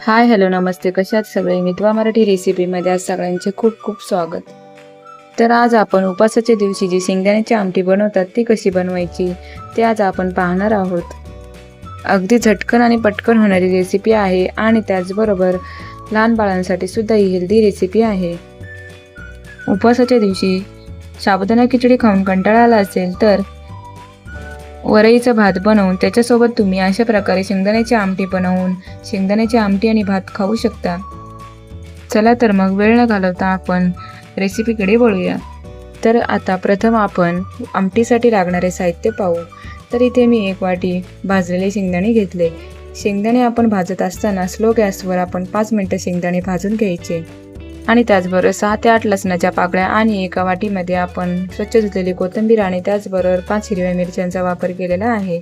Hi hello नमस्ते, कशा आहात सगळे? मितवा मराठी रेसिपीमध्ये आज सगळ्यांचे खूप खूप स्वागत. तर आज आपण उपासाच्या दिवशी जी शेंगदाण्याची आमटी बनवतात ती कशी बनवायची ते आज आपण पाहणार आहोत. अगदी झटकन आणि पटकन होणारी रेसिपी आहे आणि त्याचबरोबर लहान बाळांसाठी सुद्धा ही हेल्दी रेसिपी आहे. उपवासाच्या दिवशी साबुदाणा खिचडी खाऊन कंटाळा आला असेल तर वरईचा भात बनवून त्याच्यासोबत तुम्ही अशा प्रकारे शेंगदाण्याची आमटी बनवून शेंगदाण्याची आमटी आणि भात खाऊ शकता. चला तर मग वेळ न घालवता आपण रेसिपीकडे वळूया. तर आता प्रथम आपण आमटीसाठी लागणारे साहित्य पाहू. तर इथे मी 1 वाटी भाजलेले शेंगदाणे घेतले. शेंगदाणे आपण भाजत असताना स्लो गॅसवर आपण 5 मिनिटं शेंगदाणे भाजून घ्यायचे आणि त्याचबरोबर 6 ते 8 लसणाच्या पाकळ्या आणि एका वाटीमध्ये आपण स्वच्छ धुतलेली कोथिंबीर आणि त्याचबरोबर 5 हिरव्या मिरच्यांचा वापर केलेला आहे.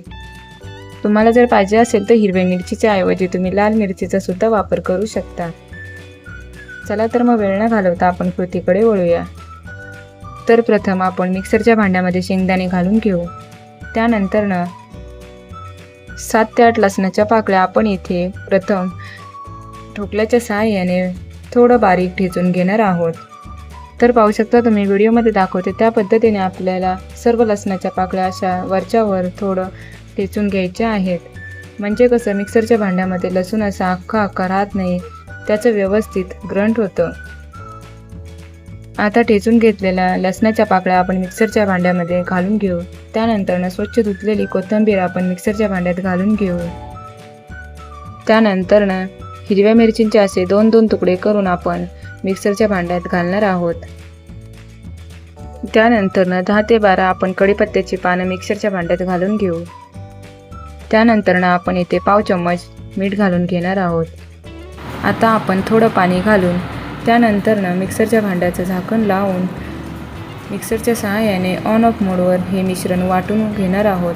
तुम्हाला जर पाहिजे असेल तर हिरव्या मिरचीच्या ऐवजी तुम्ही लाल मिरचीचा सुद्धा वापर करू शकता. चला तर मग वेळ न घालवता आपण कृतीकडे वळूया. तर प्रथम आपण मिक्सरच्या भांड्यामध्ये शेंगदाणे घालून घेऊ. त्यानंतर 7 ते 8 लसणाच्या पाकळ्या आपण इथे प्रथम ठोकल्याच्या सहाय्याने थोडं बारीक ठेचून घेणार आहोत. तर पाहू शकता तुम्ही व्हिडिओमध्ये दाखवते त्या पद्धतीने आपल्याला सर्व लसणाच्या पाकळ्या अशा वरच्यावर थोडं ठेचून घ्यायच्या आहेत. म्हणजे कसं मिक्सरच्या भांड्यामध्ये लसूण असा अख्खा राहत नाही, त्याचं व्यवस्थित ग्रंट होतं. आता ठेचून घेतलेल्या लसणाच्या पाकळ्या आपण मिक्सरच्या भांड्यामध्ये घालून घेऊ. त्यानंतर स्वच्छ धुतलेली कोथिंबीर आपण मिक्सरच्या भांड्यात घालून घेऊ. त्यानंतर हिरव्या मिरचींचे असे 2-2 तुकडे करून आपण मिक्सरच्या भांड्यात घालणार आहोत. त्यानंतर 10 ते 12 आपण कढीपत्त्याची पानं मिक्सरच्या भांड्यात घालून घेऊ. त्यानंतर आपण इथे पाव चम्मच मीठ घालून घेणार आहोत. आता आपण थोडं पाणी घालून त्यानंतर मिक्सरच्या भांड्याचं झाकण लावून मिक्सरच्या सहाय्याने ऑन ऑफ मोडवर हे मिश्रण वाटून घेणार आहोत.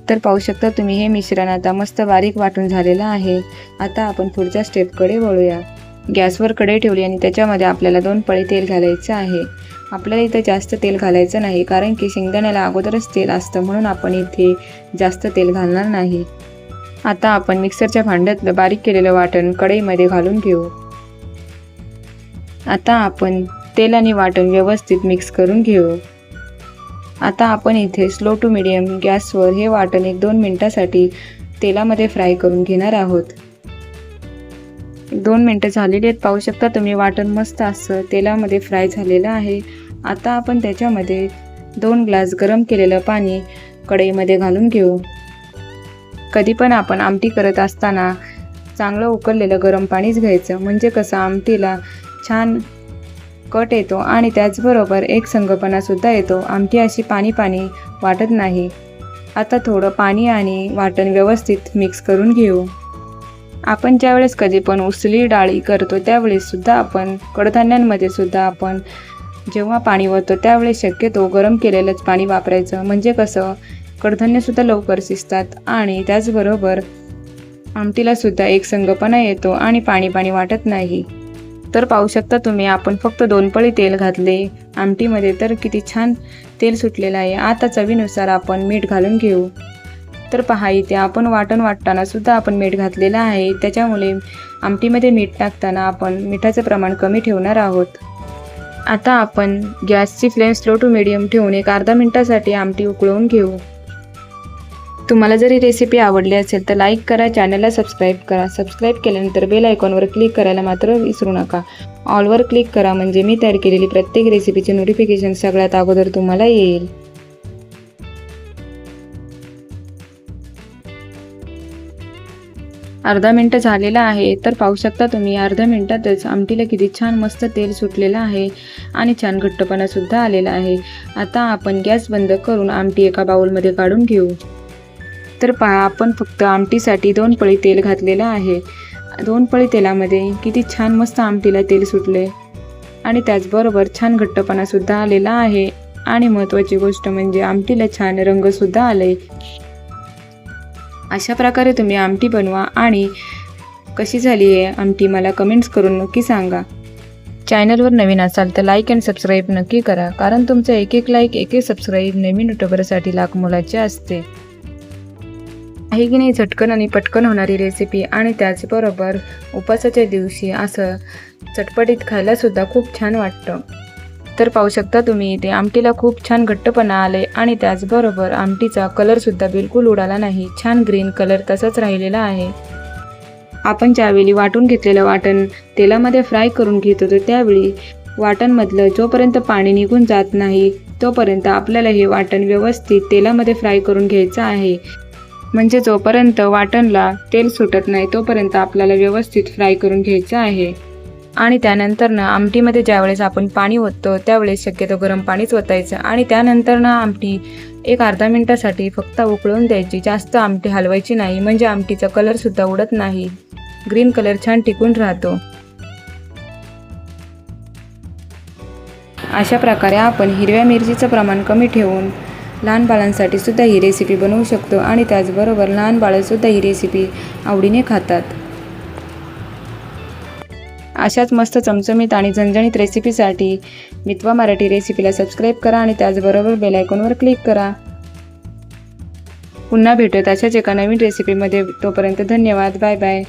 तर पाहू शकता तुम्ही हे मिश्रण आता मस्त बारीक वाटून झालेलं आहे. आता आपण पुढच्या स्टेपकडे वळूया. गॅसवर कढई ठेवली आणि त्याच्यामध्ये आपल्याला 2 पळी तेल घालायचं आहे. आपल्याला इथं जास्त तेल घालायचं नाही, कारण की शेंगदाण्याला अगोदरच तेल असतं, म्हणून आपण इथे जास्त तेल घालणार नाही. आता आपण मिक्सरच्या भांड्यातलं बारीक केलेलं वाटण कढईमध्ये घालून घेऊ. आता आपण तेल आणि वाटण व्यवस्थित मिक्स करून घेऊ. आता आपण इथे स्लो टू मिडियम गॅसवर हे वाटण 1-2 मिनिटासाठी तेलामध्ये फ्राय करून घेणार आहोत. 2 मिनिटं झालेली आहेत. पाहू शकता तुम्ही वाटण मस्त असं तेलामध्ये फ्राय झालेलं आहे. आता आपण त्याच्यामध्ये 2 ग्लास गरम केलेलं पाणी कढईमध्ये घालून घेऊ. कधी पण आपण आमटी करत असताना चांगलं उकळलेलं गरम पाणीच घ्यायचं, म्हणजे कसं आमटीला छान कट येतो आणि त्याचबरोबर एक संगपणासुद्धा येतो. आमटी अशी पाणी वाटत नाही. आता थोडं पाणी आणि वाटण व्यवस्थित मिक्स करून घेऊ. आपण ज्यावेळेस कधी पण उसळी डाळी करतो त्यावेळेससुद्धा आपण कडधान्यांमध्ये सुद्धा आपण जेव्हा पाणी वळतो त्यावेळेस शक्यतो गरम केलेलंच पाणी वापरायचं, म्हणजे कसं कडधान्यसुद्धा लवकर शिजतात आणि त्याचबरोबर आमटीलासुद्धा एक संगपणा येतो आणि पाणी वाटत नाही. तर पाहू शकता तुम्ही आपण फक्त 2 पळी तेल घातले आमटीमध्ये, तर किती छान तेल सुटलेलं आहे. आता चवीनुसार आपण मीठ घालून घेऊ. तर पहा इथे आपण वाटण वाटताना सुद्धा आपण मीठ घातलेलं आहे, त्याच्यामुळे आमटीमध्ये मीठ टाकताना आपण मिठाचं प्रमाण कमी ठेवणार आहोत. आता आपण गॅसची फ्लेम स्लो टू मिडियम ठेवून एक अर्धा मिनिटासाठी आमटी उकळवून घेऊ. तुम्हाला जर ही रेसिपी आवडली असेल तर लाईक करा, चॅनलला सबस्क्राईब करा. सबस्क्राईब केल्यानंतर बेल आयकॉनवर क्लिक करायला मात्र विसरू नका. ऑलवर क्लिक करा, म्हणजे मी तयार केलेली प्रत्येक रेसिपीचे नोटिफिकेशन सगळ्यात अगोदर तुम्हाला येईल. अर्धा मिनिट झालेला आहे. तर पाहू शकता तुम्ही अर्ध्या मिनिटातच आमटीला किती छान मस्त तेल सुटलेलं आहे आणि छान घट्टपणासुद्धा आलेला आहे. आता आपण गॅस बंद करून आमटी एका बाउलमध्ये काढून घेऊ. तर पहा आपण फक्त आमटीसाठी 2 पळी तेल घातलेलं आहे. 2 पळी तेलामध्ये किती छान मस्त आमटीला तेल सुटले आणि त्याचबरोबर छान घट्टपणासुद्धा आलेला आहे आणि महत्त्वाची गोष्ट म्हणजे आमटीला छान रंगसुद्धा आले. अशा प्रकारे तुम्ही आमटी बनवा आणि कशी झाली आहे आमटी मला कमेंट्स करून नक्की सांगा. चॅनलवर नवीन असाल तर लाईक अँड सबस्क्राईब नक्की करा, कारण तुमचं एक लाईक एक सबस्क्राईब नवीन युट्यूबरसाठी लाख मोलाचे असते. आहे की नाही झटकन आणि पटकन होणारी रेसिपी आणि त्याचबरोबर उपासाच्या दिवशी असं चटपटीत खायलासुद्धा खूप छान वाटतं. तर पाहू शकता तुम्ही इथे आमटीला खूप छान घट्टपणा आले आणि त्याचबरोबर आमटीचा कलरसुद्धा बिलकुल उडाला नाही. छान ग्रीन कलर तसाच राहिलेला आहे. आपण ज्यावेळी वाटून घेतलेलं वाटण तेलामध्ये फ्राय करून घेत होतो त्यावेळी वाटणमधलं जोपर्यंत पाणी निघून जात नाही तोपर्यंत आपल्याला हे वाटण व्यवस्थित तेलामध्ये फ्राय करून घ्यायचं आहे. म्हणजे जोपर्यंत वाटणला तेल सुटत नाही तोपर्यंत आपल्याला व्यवस्थित फ्राय करून घ्यायचं आहे. आणि त्यानंतर आमटीमध्ये ज्यावेळेस आपण पाणी ओततो त्यावेळेस शक्यतो गरम पाणीच ओतायचं आणि त्यानंतर आमटी एक अर्धा मिनिटासाठी फक्त उकळून द्यायची. जास्त आमटी हलवायची नाही म्हणजे आमटीचा कलरसुद्धा उडत नाही. ग्रीन कलर छान टिकून राहतो. अशा प्रकारे आपण हिरव्या मिरचीचं प्रमाण कमी ठेवून लहान बाळांसाठी सुद्धा ही रेसिपी बनवू शकतो आणि त्याचबरोबर लहान बाळंसुद्धा ही रेसिपी आवडीने खातात. अशाच मस्त चमचमीत आणि झणझणीत रेसिपीसाठी मितवा मराठी रेसिपीला सबस्क्राईब करा आणि त्याचबरोबर बेल आयकॉनवर क्लिक करा. पुन्हा भेटूयात अशाच एका नवीन रेसिपीमध्ये. तोपर्यंत धन्यवाद. Bye bye.